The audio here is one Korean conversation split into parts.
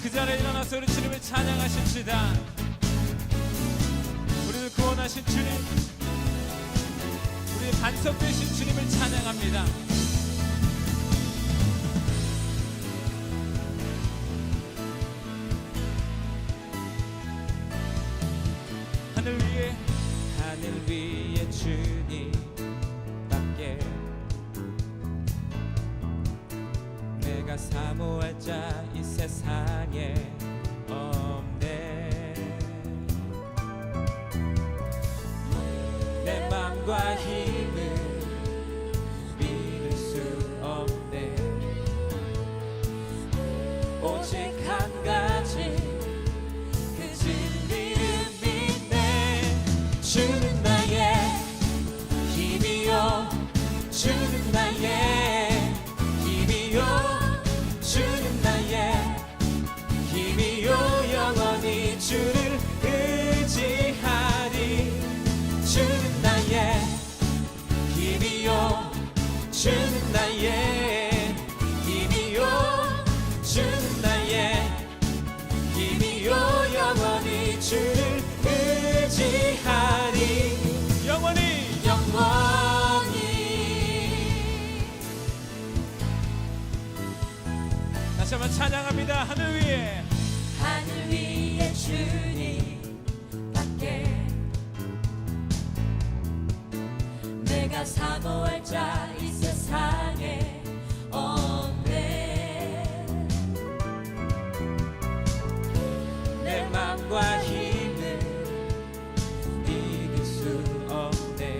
그 자리에 일어나서 우리 주님을 찬양하십시다. 우리를 구원하신 주님, 우리의 반석 되신 주님을 찬양합니다. 하늘 위에 주님밖에 내가 사모할 자 이 세상에 없네. 내 맘과 힘을 믿을 수 없네. 오직 한 가지 그 진리를 믿네. 주는 나의 힘이요, 주는 나의 힘이요, 주는 나의 힘이요, 영원히 주를 의지하리. 주는 나의 힘이요, 주는 나의 힘이요, 주는 나의 힘이요, 영원히 주를 의지하리. 영원히 다시 한번 찬양합니다. 하늘 위에 주님밖에 내가 사모할 자 이 세상에 없네. 내 맘과 힘을 믿을 수 없네.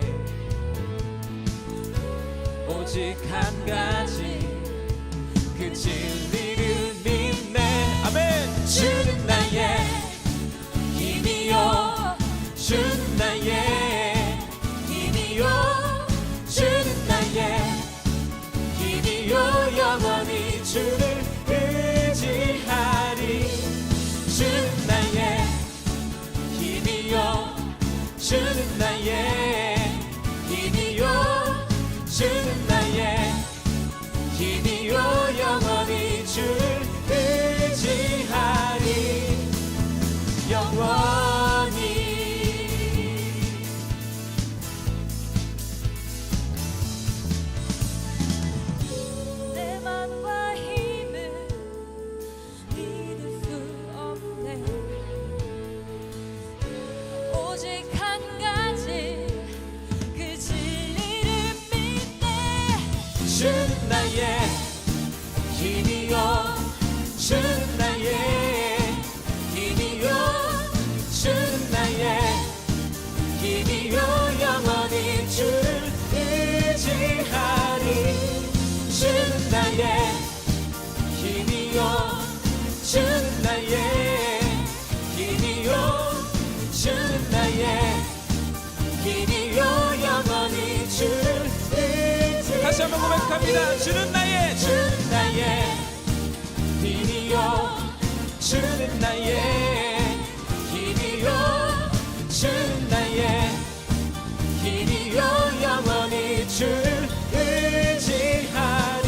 오직 한 가지 그 진리를 믿네. 아멘. 주는 나의 힘이요, 주는 나의 힘이요, 주는 나의 힘이요, 영원히 주를 의지하리. 주는 나의 힘이요, 주는 나의 힘이요, 주는 나의 힘이요, 영원히 주를 의지하리. 영원히 내 맘과 힘을 믿을 수 없네. 오직 한 가지 그 진리를 믿네. 주는 나의 힘이요, 주는 나의 힘이요, 주는 나의 힘이요, 영원히 주를 의지하리. 주는 나의 힘이요, 주는 나의 힘이요, 주는 나의 힘이요, 영원히 주를 의지하리. 다시 한번 고백합니다. 주는 나의 힘이요, 주는 나의 힘이요, 주는 나의 힘이요, 영원히 주를 의지하리.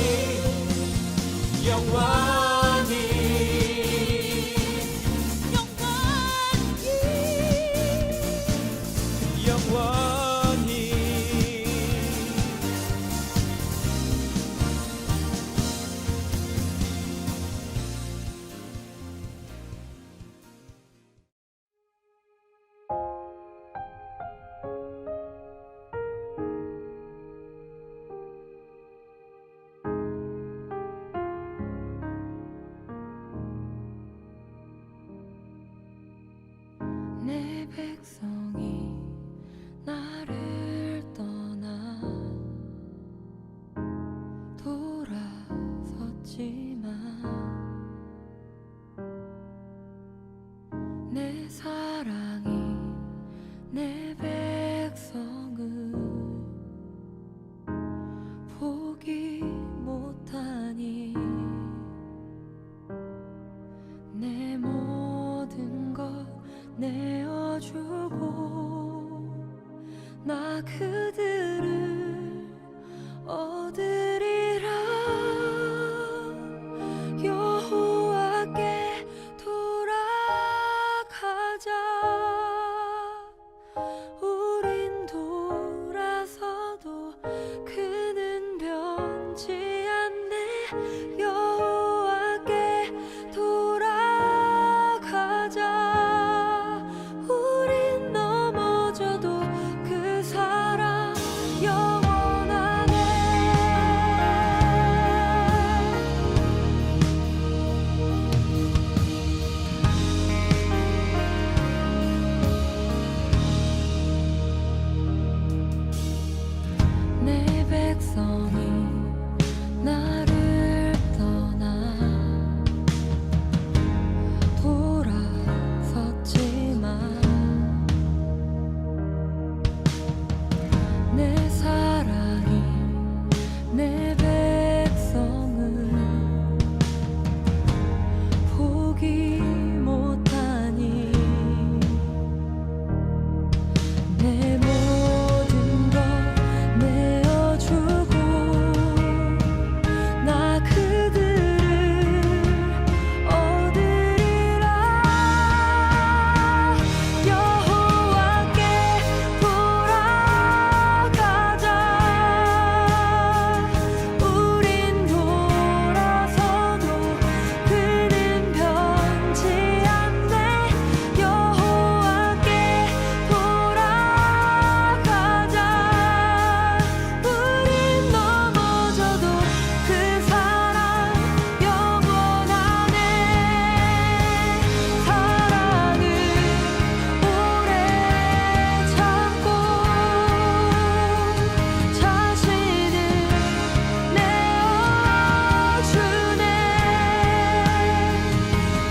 영원히 영원히 내 백성이 나를 떠나 돌아섰지만 내 사랑이 내 백성을 포기 못하니 내 모든 것 내어주고 나 그들을 얻으리라. 여호와께 여호와께 돌아가자. 우린 넘어져도 그 사랑 영원하네. 내 백성이 나를 떠나 돌아섰지만 내 사랑이 내 백성을 포기 못하니 내 모든 것 내어주고 나 그들을 얻으리라. 여호와께 돌아가자. 우린 돌아서도 그는 변치 않네. 여호와께 돌아가자. 우린 넘어져도 그 사랑 영원하네. 사랑은 오래 참고 자신을 내어주네.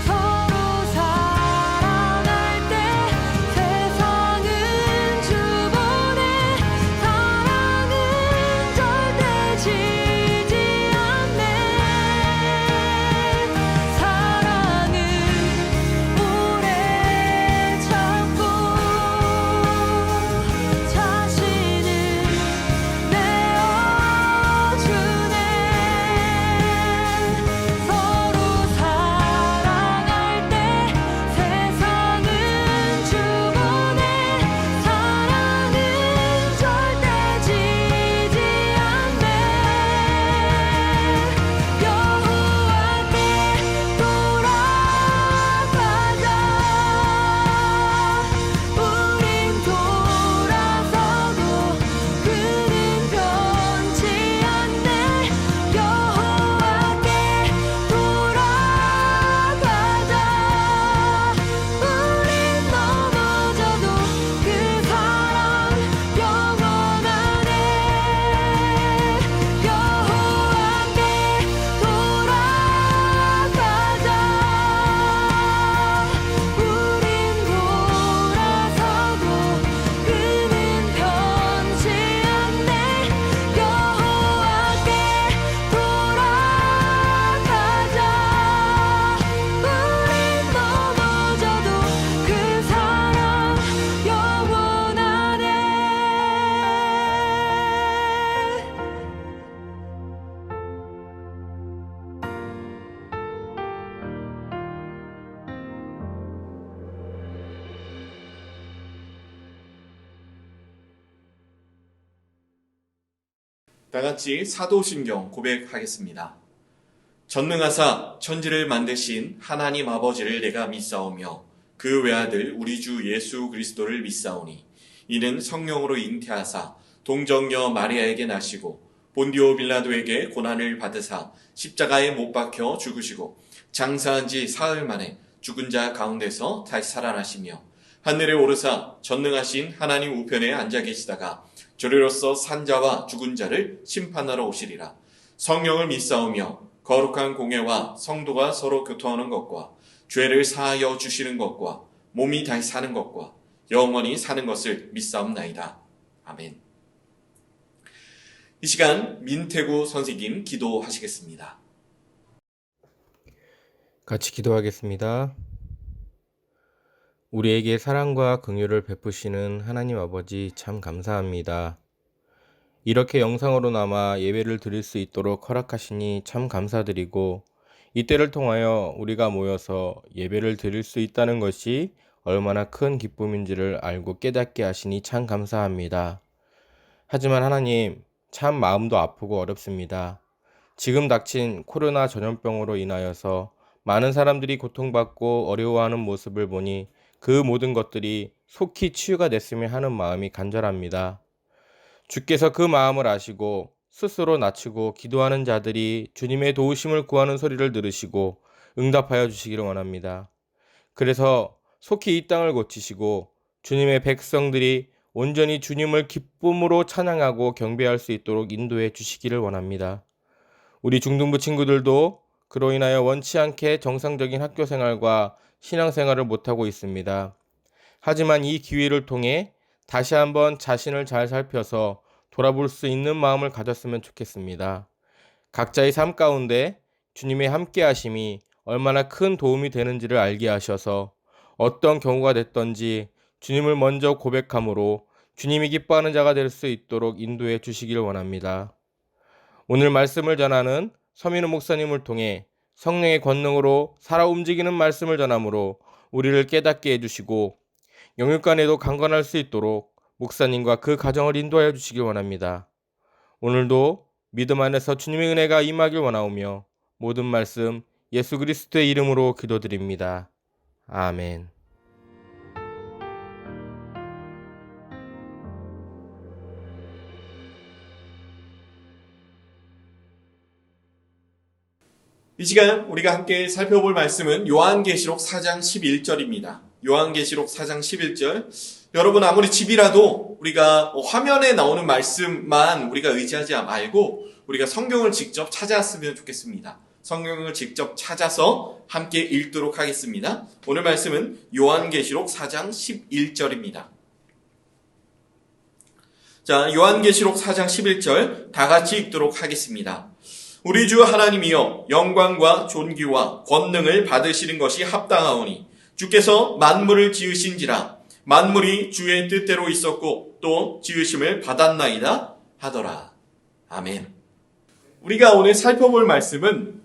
서로 사랑할 때 세상은 주보네. 사랑은 절대 지지 않네. 사랑은 오래 참고 자신을 내어주네. 서로 사랑할 때 세상은 주보네. 사랑은 절대 지지 않네. 여호와께 돌아가자. 우린 돌아서도 그는 변치 않네. 여호와께 돌아가자. 우린 넘어져도 그 사랑 영원하네. 여호와께 돌아가자. 우린 돌아서도 그는 변치 않네. 여호와께 돌아가자. 우린 넘어져도 그 사랑 영원하네. 다 같이 사도신경 고백하겠습니다. 전능하사 천지를 만드신 하나님 아버지를 내가 믿사오며 그 외아들 우리 주 예수 그리스도를 믿사오니 이는 성령으로 잉태하사 동정녀 마리아에게 나시고 본디오 빌라도에게 고난을 받으사 십자가에 못 박혀 죽으시고 장사한 지 사흘 만에 죽은 자 가운데서 다시 살아나시며 하늘에 오르사 전능하신 하나님 우편에 앉아 계시다가 저리로서 산자와 죽은 자를 심판하러 오시리라. 성령을 믿사오며 거룩한 공예와 성도가 서로 교통하는 것과 죄를 사하여 주시는 것과 몸이 다시 사는 것과 영원히 사는 것을 믿사옵나이다. 아멘. 이 시간 민태구 선생님 기도하시겠습니다. 같이 기도하겠습니다. 우리에게 사랑과 긍휼을 베푸시는 하나님 아버지 참 감사합니다. 이렇게 영상으로 남아 예배를 드릴 수 있도록 허락하시니 참 감사드리고 이 때를 통하여 우리가 모여서 예배를 드릴 수 있다는 것이 얼마나 큰 기쁨인지를 알고 깨닫게 하시니 참 감사합니다. 하지만 하나님, 참 마음도 아프고 어렵습니다. 지금 닥친 코로나 전염병으로 인하여서 많은 사람들이 고통받고 어려워하는 모습을 보니 그 모든 것들이 속히 치유가 됐으면 하는 마음이 간절합니다. 주께서 그 마음을 아시고 스스로 낮추고 기도하는 자들이 주님의 도우심을 구하는 소리를 들으시고 응답하여 주시기를 원합니다. 그래서 속히 이 땅을 고치시고 주님의 백성들이 온전히 주님을 기쁨으로 찬양하고 경배할 수 있도록 인도해 주시기를 원합니다. 우리 중등부 친구들도 그로 인하여 원치 않게 정상적인 학교 생활과 신앙 생활을 못하고 있습니다. 하지만 이 기회를 통해 다시 한번 자신을 잘 살펴서 돌아볼 수 있는 마음을 가졌으면 좋겠습니다. 각자의 삶 가운데 주님의 함께 하심이 얼마나 큰 도움이 되는지를 알게 하셔서 어떤 경우가 됐던지 주님을 먼저 고백함으로 주님이 기뻐하는 자가 될 수 있도록 인도해 주시길 원합니다. 오늘 말씀을 전하는 서민우 목사님을 통해 성령의 권능으로 살아 움직이는 말씀을 전함으로 우리를 깨닫게 해주시고 영육간에도 강건할 수 있도록 목사님과 그 가정을 인도하여 주시길 원합니다. 오늘도 믿음 안에서 주님의 은혜가 임하길 원하오며 모든 말씀 예수 그리스도의 이름으로 기도드립니다. 아멘. 이 시간 우리가 함께 살펴볼 말씀은 요한계시록 4장 11절입니다. 요한계시록 4장 11절. 여러분 아무리 집이라도 우리가 화면에 나오는 말씀만 우리가 의지하지 말고 우리가 성경을 직접 찾아왔으면 좋겠습니다. 성경을 직접 찾아서 함께 읽도록 하겠습니다. 오늘 말씀은 요한계시록 4장 11절입니다. 자, 요한계시록 4장 11절 다 같이 읽도록 하겠습니다. 우리 주 하나님이여 영광과 존귀와 권능을 받으시는 것이 합당하오니 주께서 만물을 지으신지라 만물이 주의 뜻대로 있었고 또 지으심을 받았나이다 하더라. 아멘. 우리가 오늘 살펴볼 말씀은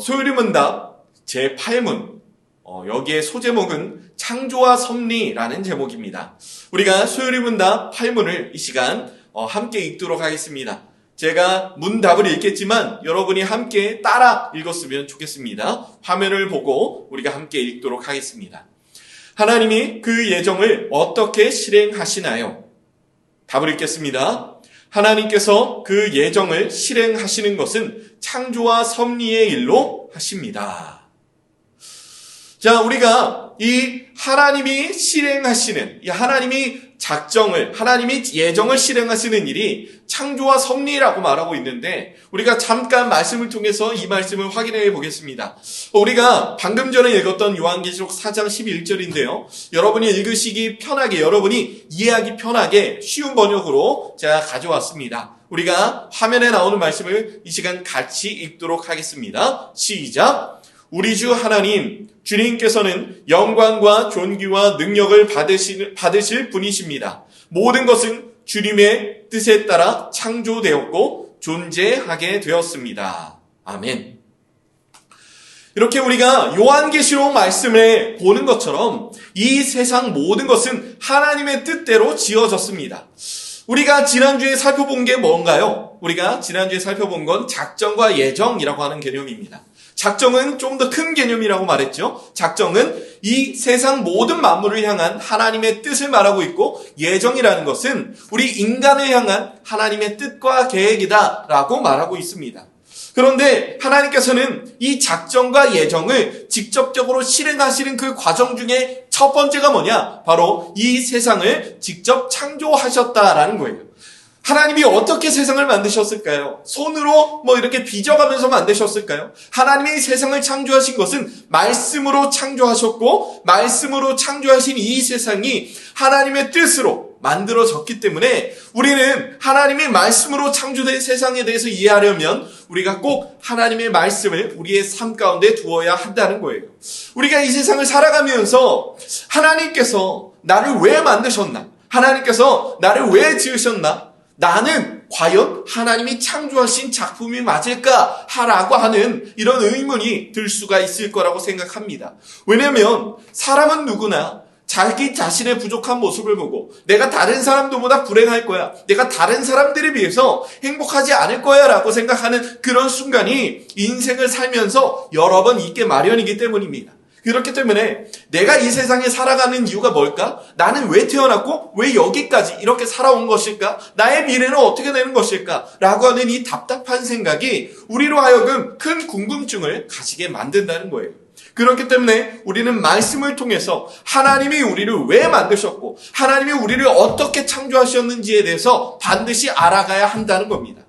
소요리문답 제8문 여기에 소제목은 창조와 섭리라는 제목입니다. 우리가 소요리문답 8문을 이 시간 함께 읽도록 하겠습니다. 제가 문답을 읽겠지만 여러분이 함께 따라 읽었으면 좋겠습니다. 화면을 보고 우리가 함께 읽도록 하겠습니다. 하나님이 그 예정을 어떻게 실행하시나요? 답을 읽겠습니다. 하나님께서 그 예정을 실행하시는 것은 창조와 섭리의 일로 하십니다. 자, 우리가 이 하나님이 실행하시는, 이 하나님이 하나님이 예정을 실행하시는 일이 창조와 섭리라고 말하고 있는데 우리가 잠깐 말씀을 통해서 이 말씀을 확인해 보겠습니다. 우리가 방금 전에 읽었던 요한계시록 4장 11절인데요. 여러분이 읽으시기 편하게, 여러분이 이해하기 편하게 쉬운 번역으로 제가 가져왔습니다. 우리가 화면에 나오는 말씀을 이 시간 같이 읽도록 하겠습니다. 시작! 우리 주 하나님, 주님께서는 영광과 존귀와 능력을 받으실 분이십니다. 모든 것은 주님의 뜻에 따라 창조되었고 존재하게 되었습니다. 아멘. 이렇게 우리가 요한계시록 말씀을 보는 것처럼 이 세상 모든 것은 하나님의 뜻대로 지어졌습니다. 우리가 지난주에 살펴본 게 뭔가요? 우리가 지난주에 살펴본 건 작정과 예정이라고 하는 개념입니다. 작정은 좀 더 큰 개념이라고 말했죠. 작정은 이 세상 모든 만물을 향한 하나님의 뜻을 말하고 있고 예정이라는 것은 우리 인간을 향한 하나님의 뜻과 계획이다라고 말하고 있습니다. 그런데 하나님께서는 이 작정과 예정을 직접적으로 실행하시는 그 과정 중에 첫 번째가 뭐냐? 바로 이 세상을 직접 창조하셨다라는 거예요. 하나님이 어떻게 세상을 만드셨을까요? 손으로 이렇게 빚어가면서 만드셨을까요? 하나님이 세상을 창조하신 것은 말씀으로 창조하셨고 말씀으로 창조하신 이 세상이 하나님의 뜻으로 만들어졌기 때문에 우리는 하나님의 말씀으로 창조된 세상에 대해서 이해하려면 우리가 꼭 하나님의 말씀을 우리의 삶 가운데 두어야 한다는 거예요. 우리가 이 세상을 살아가면서 하나님께서 나를 왜 만드셨나? 하나님께서 나를 왜 지으셨나? 나는 과연 하나님이 창조하신 작품이 맞을까? 라고 하는 이런 의문이 들 수가 있을 거라고 생각합니다. 왜냐하면 사람은 누구나 자기 자신의 부족한 모습을 보고 내가 다른 사람들보다 불행할 거야. 내가 다른 사람들에 비해서 행복하지 않을 거야 라고 생각하는 그런 순간이 인생을 살면서 여러 번 있게 마련이기 때문입니다. 그렇기 때문에 내가 이 세상에 살아가는 이유가 뭘까? 나는 왜 태어났고 왜 여기까지 이렇게 살아온 것일까? 나의 미래는 어떻게 되는 것일까? 라고 하는 이 답답한 생각이 우리로 하여금 큰 궁금증을 가지게 만든다는 거예요. 그렇기 때문에 우리는 말씀을 통해서 하나님이 우리를 왜 만드셨고 하나님이 우리를 어떻게 창조하셨는지에 대해서 반드시 알아가야 한다는 겁니다.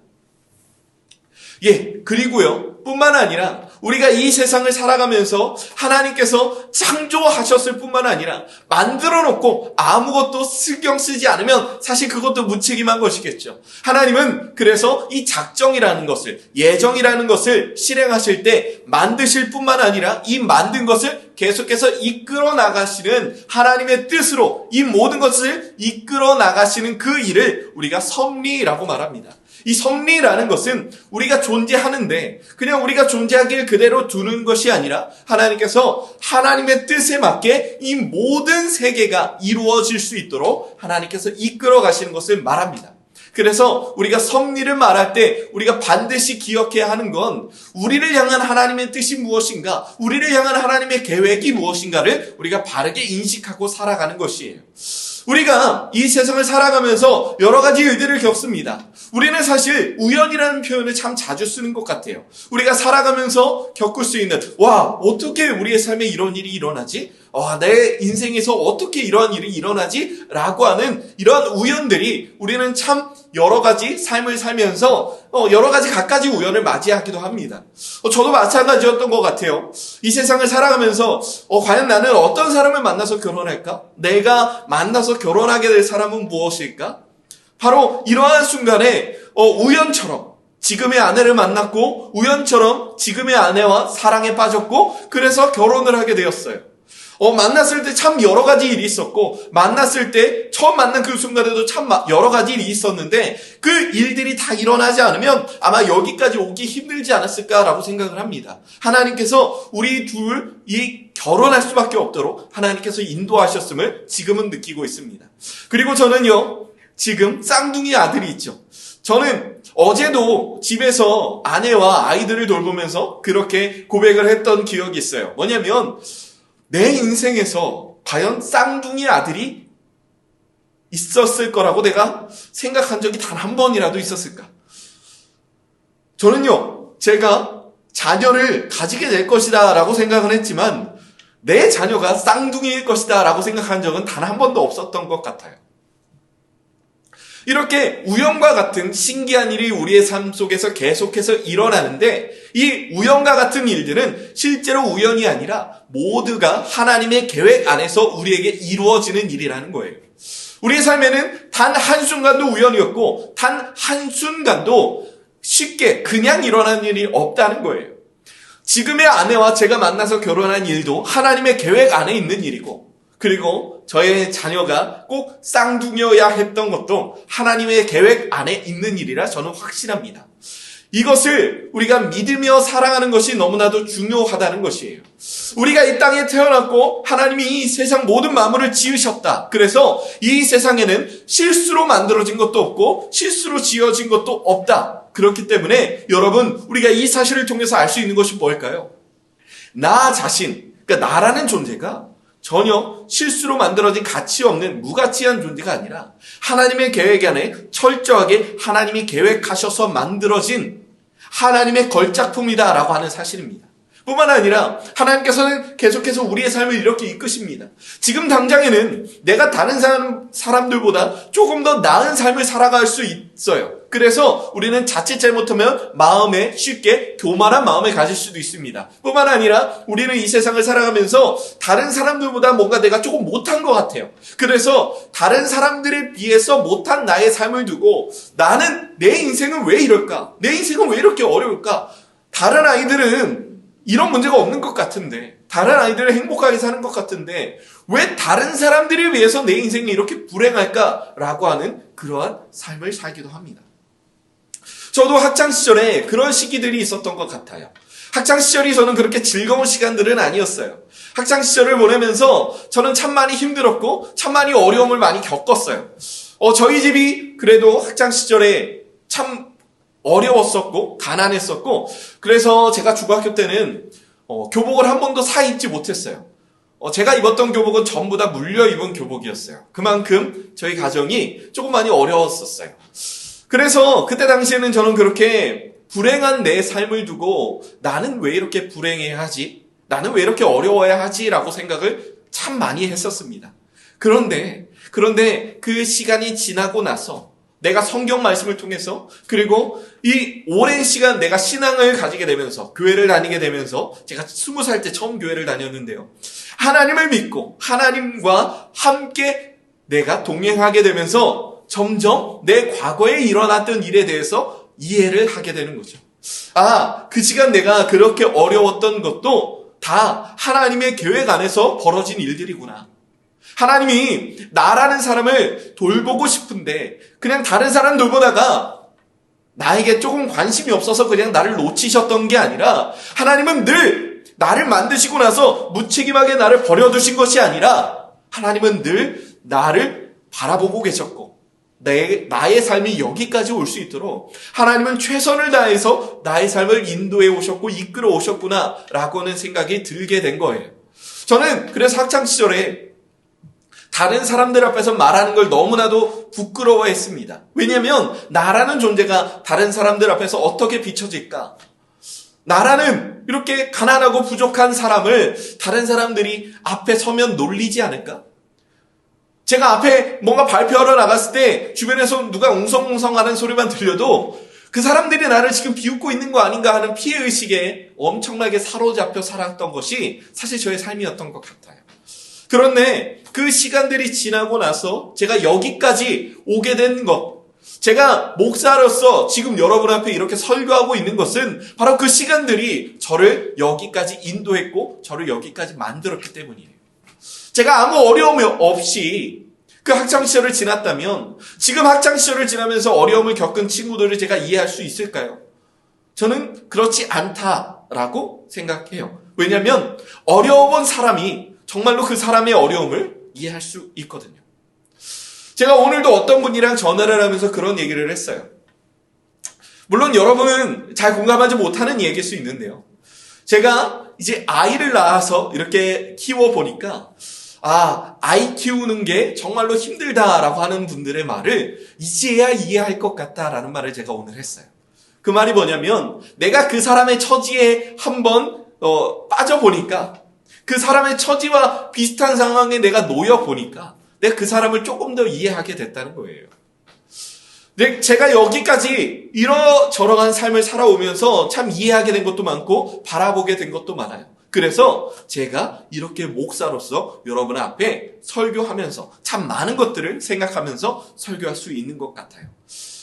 그리고요, 뿐만 아니라 우리가 이 세상을 살아가면서 하나님께서 창조하셨을 뿐만 아니라 만들어 놓고 아무것도 신경 쓰지 않으면 사실 그것도 무책임한 것이겠죠. 하나님은 그래서 이 작정이라는 것을, 예정이라는 것을 실행하실 때 만드실 뿐만 아니라 이 만든 것을 계속해서 이끌어 나가시는 하나님의 뜻으로 이 모든 것을 이끌어 나가시는 그 일을 우리가 섭리라고 말합니다. 이 섭리라는 것은 우리가 존재하는데 그냥 우리가 존재하길 그대로 두는 것이 아니라 하나님께서 하나님의 뜻에 맞게 이 모든 세계가 이루어질 수 있도록 하나님께서 이끌어 가시는 것을 말합니다. 그래서 우리가 섭리를 말할 때 우리가 반드시 기억해야 하는 건 우리를 향한 하나님의 뜻이 무엇인가, 우리를 향한 하나님의 계획이 무엇인가를 우리가 바르게 인식하고 살아가는 것이에요. 우리가 이 세상을 살아가면서 여러 가지 일들을 겪습니다. 우리는 사실 우연이라는 표현을 참 자주 쓰는 것 같아요. 우리가 살아가면서 겪을 수 있는, 어떻게 우리의 삶에 이런 일이 일어나지? 내 인생에서 어떻게 이런 일이 일어나지? 라고 하는 이런 우연들이 우리는 참 여러 가지 삶을 살면서 여러 가지 갖가지 우연을 맞이하기도 합니다. 저도 마찬가지였던 것 같아요. 이 세상을 살아가면서 과연 나는 어떤 사람을 만나서 결혼할까? 내가 만나서 결혼하게 될 사람은 무엇일까? 바로 이러한 순간에 우연처럼 지금의 아내를 만났고 우연처럼 지금의 아내와 사랑에 빠졌고 그래서 결혼을 하게 되었어요. 만났을 때 참 여러 가지 일이 있었고 만났을 때 처음 만난 그 순간에도 참 여러 가지 일이 있었는데 그 일들이 다 일어나지 않으면 아마 여기까지 오기 힘들지 않았을까라고 생각을 합니다. 하나님께서 우리 둘이 결혼할 수밖에 없도록 하나님께서 인도하셨음을 지금은 느끼고 있습니다. 그리고 저는요, 지금 쌍둥이 아들이 있죠. 저는 어제도 집에서 아내와 아이들을 돌보면서 그렇게 고백을 했던 기억이 있어요. 뭐냐면 내 인생에서 과연 쌍둥이 아들이 있었을 거라고 내가 생각한 적이 단 한 번이라도 있었을까? 저는요, 제가 자녀를 가지게 될 것이다 라고 생각을 했지만 내 자녀가 쌍둥이일 것이다 라고 생각한 적은 단 한 번도 없었던 것 같아요. 이렇게 우연과 같은 신기한 일이 우리의 삶 속에서 계속해서 일어나는데 이 우연과 같은 일들은 실제로 우연이 아니라 모두가 하나님의 계획 안에서 우리에게 이루어지는 일이라는 거예요. 우리의 삶에는 단 한순간도 우연이었고 단 한순간도 쉽게 그냥 일어나는 일이 없다는 거예요. 지금의 아내와 제가 만나서 결혼한 일도 하나님의 계획 안에 있는 일이고 그리고 저의 자녀가 꼭 쌍둥이여야 했던 것도 하나님의 계획 안에 있는 일이라 저는 확신합니다. 이것을 우리가 믿으며 사랑하는 것이 너무나도 중요하다는 것이에요. 우리가 이 땅에 태어났고 하나님이 이 세상 모든 만물을 지으셨다. 그래서 이 세상에는 실수로 만들어진 것도 없고 실수로 지어진 것도 없다. 그렇기 때문에 여러분, 우리가 이 사실을 통해서 알 수 있는 것이 뭘까요? 나 자신, 그러니까 나라는 존재가 전혀 실수로 만들어진 가치 없는 무가치한 존재가 아니라 하나님의 계획 안에 철저하게 하나님이 계획하셔서 만들어진 하나님의 걸작품이다라고 하는 사실입니다. 뿐만 아니라 하나님께서는 계속해서 우리의 삶을 이렇게 이끄십니다. 지금 당장에는 내가 다른 사람들보다 조금 더 나은 삶을 살아갈 수 있어요. 그래서 우리는 자칫 잘못하면 마음에 쉽게 교만한 마음을 가질 수도 있습니다. 뿐만 아니라 우리는 이 세상을 살아가면서 다른 사람들보다 뭔가 내가 조금 못한 것 같아요. 그래서 다른 사람들에 비해서 못한 나의 삶을 두고 나는 내 인생은 왜 이럴까? 내 인생은 왜 이렇게 어려울까? 다른 아이들은 이런 문제가 없는 것 같은데, 다른 아이들은 행복하게 사는 것 같은데 왜 다른 사람들에 비해서 내 인생이 이렇게 불행할까라고 하는 그러한 삶을 살기도 합니다. 저도 학창시절에 그런 시기들이 있었던 것 같아요. 학창시절이 저는 그렇게 즐거운 시간들은 아니었어요. 학창시절을 보내면서 저는 참 많이 힘들었고 참 많이 어려움을 많이 겪었어요. 저희 집이 그래도 학창시절에 참 어려웠었고 가난했었고, 그래서 제가 중학교 때는 교복을 한 번도 사 입지 못했어요. 제가 입었던 교복은 전부 다 물려 입은 교복이었어요. 그만큼 저희 가정이 조금 많이 어려웠었어요. 그래서 그때 당시에는 저는 그렇게 불행한 내 삶을 두고 나는 왜 이렇게 불행해야 하지? 나는 왜 이렇게 어려워야 하지? 라고 생각을 참 많이 했었습니다. 그런데 그 시간이 지나고 나서 내가 성경 말씀을 통해서, 그리고 이 오랜 시간 내가 신앙을 가지게 되면서 교회를 다니게 되면서, 제가 20살 때 처음 교회를 다녔는데요, 하나님을 믿고 하나님과 함께 내가 동행하게 되면서 점점 내 과거에 일어났던 일에 대해서 이해를 하게 되는 거죠. 그 시간 내가 그렇게 어려웠던 것도 다 하나님의 계획 안에서 벌어진 일들이구나. 하나님이 나라는 사람을 돌보고 싶은데 그냥 다른 사람 돌보다가 나에게 조금 관심이 없어서 그냥 나를 놓치셨던 게 아니라, 하나님은 늘 나를 만드시고 나서 무책임하게 나를 버려두신 것이 아니라 하나님은 늘 나를 바라보고 계셨고 나의 삶이 여기까지 올 수 있도록 하나님은 최선을 다해서 나의 삶을 인도해 오셨고 이끌어 오셨구나 라고는 생각이 들게 된 거예요. 저는 그래서 학창시절에 다른 사람들 앞에서 말하는 걸 너무나도 부끄러워했습니다. 왜냐하면 나라는 존재가 다른 사람들 앞에서 어떻게 비춰질까? 나라는 이렇게 가난하고 부족한 사람을 다른 사람들이 앞에 서면 놀리지 않을까? 제가 앞에 뭔가 발표하러 나갔을 때 주변에서 누가 웅성웅성하는 소리만 들려도 그 사람들이 나를 지금 비웃고 있는 거 아닌가 하는 피해의식에 엄청나게 사로잡혀 살았던 것이 사실 저의 삶이었던 것 같아요. 그런데 그 시간들이 지나고 나서 제가 여기까지 오게 된 것, 제가 목사로서 지금 여러분 앞에 이렇게 설교하고 있는 것은 바로 그 시간들이 저를 여기까지 인도했고 저를 여기까지 만들었기 때문이에요. 제가 아무 어려움 없이 그 학창시절을 지났다면 지금 학창시절을 지나면서 어려움을 겪은 친구들을 제가 이해할 수 있을까요? 저는 그렇지 않다라고 생각해요. 왜냐하면 어려운 사람이 정말로 그 사람의 어려움을 이해할 수 있거든요. 제가 오늘도 어떤 분이랑 전화를 하면서 그런 얘기를 했어요. 물론 여러분은 잘 공감하지 못하는 얘기일 수 있는데요, 제가 이제 아이를 낳아서 이렇게 키워보니까 아이 키우는 게 정말로 힘들다라고 하는 분들의 말을 이제야 이해할 것 같다라는 말을 제가 오늘 했어요. 그 말이 뭐냐면, 내가 그 사람의 처지에 한번 빠져보니까, 그 사람의 처지와 비슷한 상황에 내가 놓여보니까 내가 그 사람을 조금 더 이해하게 됐다는 거예요. 제가 여기까지 이러저러한 삶을 살아오면서 참 이해하게 된 것도 많고 바라보게 된 것도 많아요. 그래서 제가 이렇게 목사로서 여러분 앞에 설교하면서 참 많은 것들을 생각하면서 설교할 수 있는 것 같아요.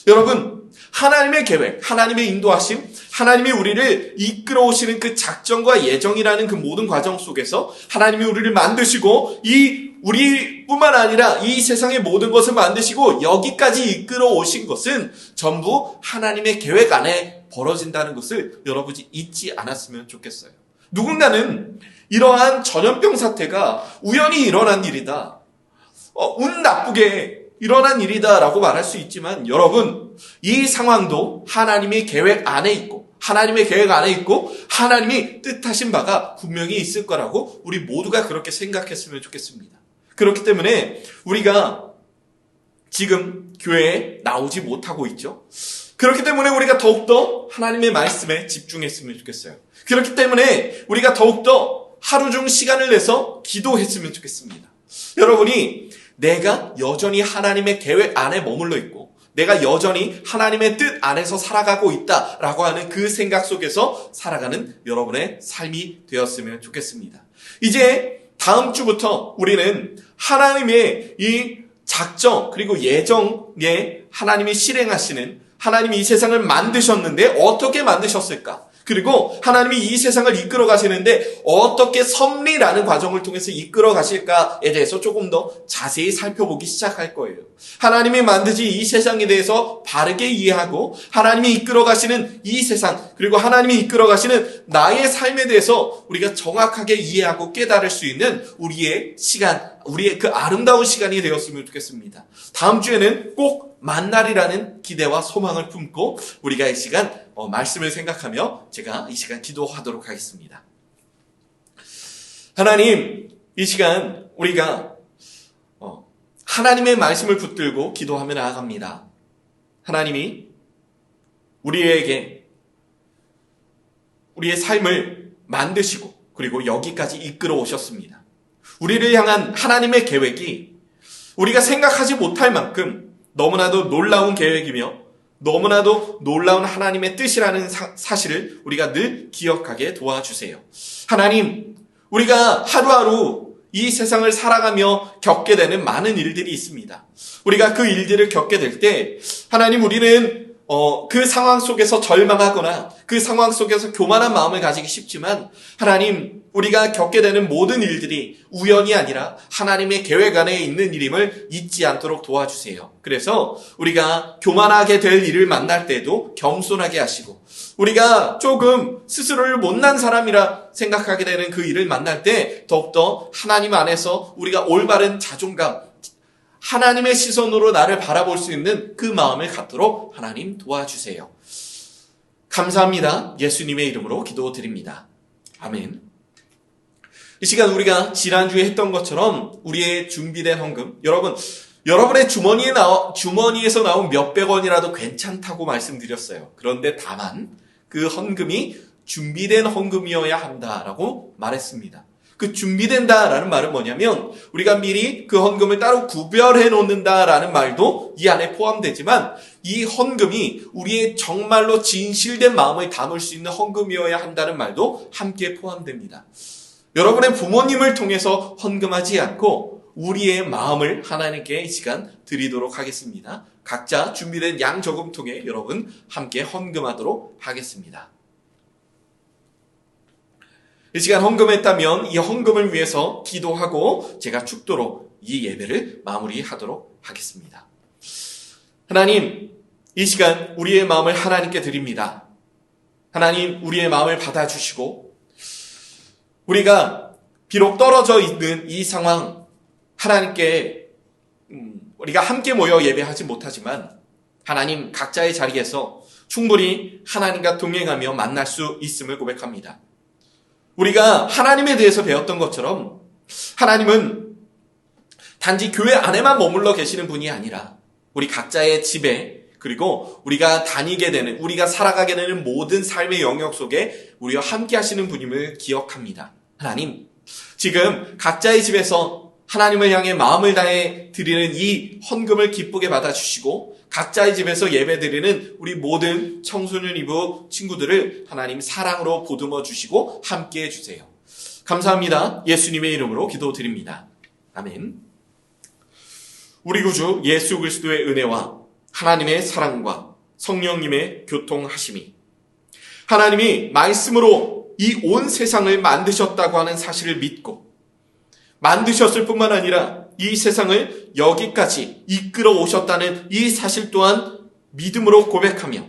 여러분, 하나님의 계획, 하나님의 인도하심, 하나님이 우리를 이끌어 오시는 그 작정과 예정이라는 그 모든 과정 속에서 하나님이 우리를 만드시고 우리뿐만 아니라 이 세상의 모든 것을 만드시고 여기까지 이끌어 오신 것은 전부 하나님의 계획 안에 벌어진다는 것을 여러분이 잊지 않았으면 좋겠어요. 누군가는 이러한 전염병 사태가 우연히 일어난 일이다, 운 나쁘게 일어난 일이다라고 말할 수 있지만, 여러분, 이 상황도 하나님의 계획 안에 있고 하나님이 뜻하신 바가 분명히 있을 거라고 우리 모두가 그렇게 생각했으면 좋겠습니다. 그렇기 때문에 우리가 지금 교회에 나오지 못하고 있죠. 그렇기 때문에 우리가 더욱더 하나님의 말씀에 집중했으면 좋겠어요. 그렇기 때문에 우리가 더욱더 하루 중 시간을 내서 기도했으면 좋겠습니다. 여러분이 내가 여전히 하나님의 계획 안에 머물러 있고 내가 여전히 하나님의 뜻 안에서 살아가고 있다라고 하는 그 생각 속에서 살아가는 여러분의 삶이 되었으면 좋겠습니다. 이제 다음 주부터 우리는 하나님의 이 작정 그리고 예정에 하나님이 실행하시는, 하나님이 이 세상을 만드셨는데 어떻게 만드셨을까? 그리고 하나님이 이 세상을 이끌어 가시는데 어떻게 섭리라는 과정을 통해서 이끌어 가실까에 대해서 조금 더 자세히 살펴보기 시작할 거예요. 하나님이 만드신 이 세상에 대해서 바르게 이해하고 하나님이 이끌어 가시는 이 세상, 그리고 하나님이 이끌어 가시는 나의 삶에 대해서 우리가 정확하게 이해하고 깨달을 수 있는 우리의 시간, 우리의 그 아름다운 시간이 되었으면 좋겠습니다. 다음 주에는 꼭 만날이라는 기대와 소망을 품고 우리가 이 시간 말씀을 생각하며 제가 이 시간 기도하도록 하겠습니다. 하나님, 이 시간 우리가 하나님의 말씀을 붙들고 기도하며 나아갑니다. 하나님이 우리에게 우리의 삶을 만드시고 그리고 여기까지 이끌어 오셨습니다. 우리를 향한 하나님의 계획이 우리가 생각하지 못할 만큼 너무나도 놀라운 계획이며 너무나도 놀라운 하나님의 뜻이라는 사실을 우리가 늘 기억하게 도와주세요. 하나님, 우리가 하루하루 이 세상을 살아가며 겪게 되는 많은 일들이 있습니다. 우리가 그 일들을 겪게 될 때 하나님, 우리는 그 상황 속에서 절망하거나 그 상황 속에서 교만한 마음을 가지기 쉽지만 하나님, 우리가 겪게 되는 모든 일들이 우연이 아니라 하나님의 계획 안에 있는 일임을 잊지 않도록 도와주세요. 그래서 우리가 교만하게 될 일을 만날 때도 겸손하게 하시고 우리가 조금 스스로를 못난 사람이라 생각하게 되는 그 일을 만날 때 더욱더 하나님 안에서 우리가 올바른 자존감, 하나님의 시선으로 나를 바라볼 수 있는 그 마음을 갖도록 하나님 도와주세요. 감사합니다. 예수님의 이름으로 기도드립니다. 아멘. 이 시간 우리가 지난주에 했던 것처럼 우리의 준비된 헌금, 여러분의 주머니에서 나온 몇백 원이라도 괜찮다고 말씀드렸어요. 그런데 다만 그 헌금이 준비된 헌금이어야 한다라고 말했습니다. 그 준비된다라는 말은 뭐냐면 우리가 미리 그 헌금을 따로 구별해 놓는다라는 말도 이 안에 포함되지만 이 헌금이 우리의 정말로 진실된 마음을 담을 수 있는 헌금이어야 한다는 말도 함께 포함됩니다. 여러분의 부모님을 통해서 헌금하지 않고 우리의 마음을 하나님께 이 시간 드리도록 하겠습니다. 각자 준비된 양저금통에 여러분 함께 헌금하도록 하겠습니다. 이 시간 헌금했다면 이 헌금을 위해서 기도하고 제가 축도로 이 예배를 마무리하도록 하겠습니다. 하나님, 이 시간 우리의 마음을 하나님께 드립니다. 하나님, 우리의 마음을 받아주시고 우리가 비록 떨어져 있는 이 상황 하나님께 우리가 함께 모여 예배하지 못하지만 하나님 각자의 자리에서 충분히 하나님과 동행하며 만날 수 있음을 고백합니다. 우리가 하나님에 대해서 배웠던 것처럼 하나님은 단지 교회 안에만 머물러 계시는 분이 아니라 우리 각자의 집에 그리고 우리가 다니게 되는, 우리가 살아가게 되는 모든 삶의 영역 속에 우리와 함께 하시는 분임을 기억합니다. 하나님, 지금 각자의 집에서 하나님을 향해 마음을 다해 드리는 이 헌금을 기쁘게 받아주시고 각자의 집에서 예배드리는 우리 모든 청소년 이부 친구들을 하나님 사랑으로 보듬어 주시고 함께 해주세요. 감사합니다. 예수님의 이름으로 기도드립니다. 아멘. 우리 구주 예수 그리스도의 은혜와 하나님의 사랑과 성령님의 교통하심이 하나님이 말씀으로 이 온 세상을 만드셨다고 하는 사실을 믿고 만드셨을 뿐만 아니라 이 세상을 여기까지 이끌어 오셨다는 이 사실 또한 믿음으로 고백하며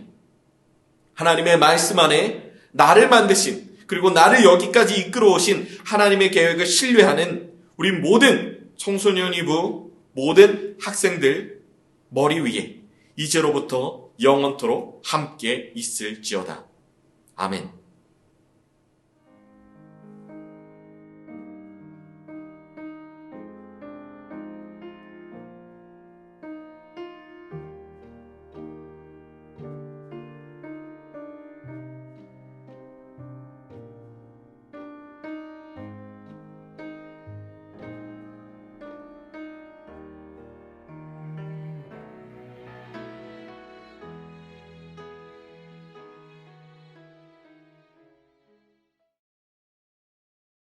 하나님의 말씀 안에 나를 만드신 그리고 나를 여기까지 이끌어 오신 하나님의 계획을 신뢰하는 우리 모든 청소년 이부 모든 학생들 머리 위에 이제로부터 영원토록 함께 있을지어다. 아멘.